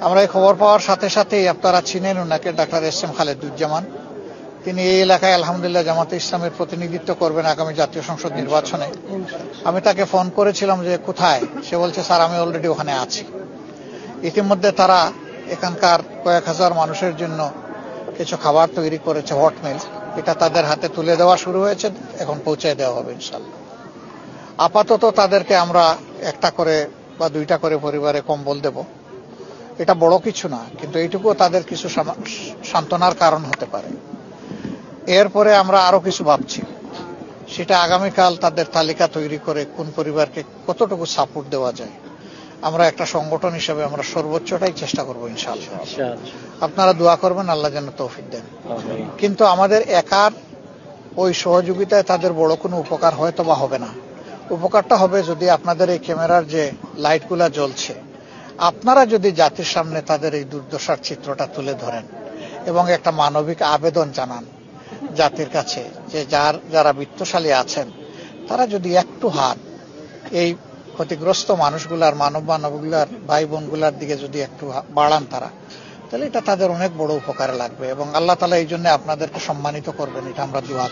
আমরা এই খবর পাওয়ার সাথে সাথেই আপনারা চিনেন ওনাকে, ডাক্তার এস.এম. খালেদুজ্জামান। তিনি এই এলাকায় আলহামদুলিল্লাহ জামাতে ইসলামের প্রতিনিধিত্ব করবেন আগামী জাতীয় সংসদ নির্বাচনে। আমি তাকে ফোন করেছিলাম যে কোথায়, সে বলছে স্যার আমি অলরেডি ওখানে আছি। ইতিমধ্যে তারা এখানকার কয়েক হাজার মানুষের জন্য কিছু খাবার তৈরি করেছে, হটমিল। এটা তাদের হাতে তুলে দেওয়া শুরু হয়েছে, এখন পৌঁছে দেওয়া হবে ইনশাল্লাহ। আপাতত তাদেরকে আমরা একটা করে বা দুইটা করে পরিবারে কম্বল দেব। এটা বড় কিছু না, কিন্তু এইটুকু তাদের কিছু সান্ত্বনার কারণ হতে পারে। এরপরে আমরা আরো কিছু ভাবছি, সেটা আগামীকাল তাদের তালিকা তৈরি করে কোন পরিবারকে কতটুকু সাপোর্ট দেওয়া যায়। আমরা একটা সংগঠন হিসেবে আমরা সর্বোচ্চটাই চেষ্টা করবো ইনশাআল্লাহ। আপনারা দোয়া করবেন, আল্লাহ যেন তৌফিক দেন। কিন্তু আমাদের একার ওই সহযোগিতায় তাদের বড় কোনো উপকার হয়তো বা হবে না। উপকারটা হবে যদি আপনাদের এই ক্যামেরার যে লাইটগুলা জ্বলছে, আপনারা যদি জাতির সামনে তাদের এই দুর্দশার চিত্রটা তুলে ধরেন এবং একটা মানবিক আবেদন জানান জাতির কাছে যে যারা বিত্তশালী আছেন তারা যদি একটু হাত এই ক্ষতিগ্রস্ত মানুষগুলার, মানবগুলার, ভাই বোনগুলার দিকে যদি একটু বাড়ান তারা, তাহলে এটা তাদের অনেক বড় উপকারে লাগবে এবং আল্লাহ তাআলা এই জন্য আপনাদেরকে সম্মানিত করবেন, এটা আমরা দোয়া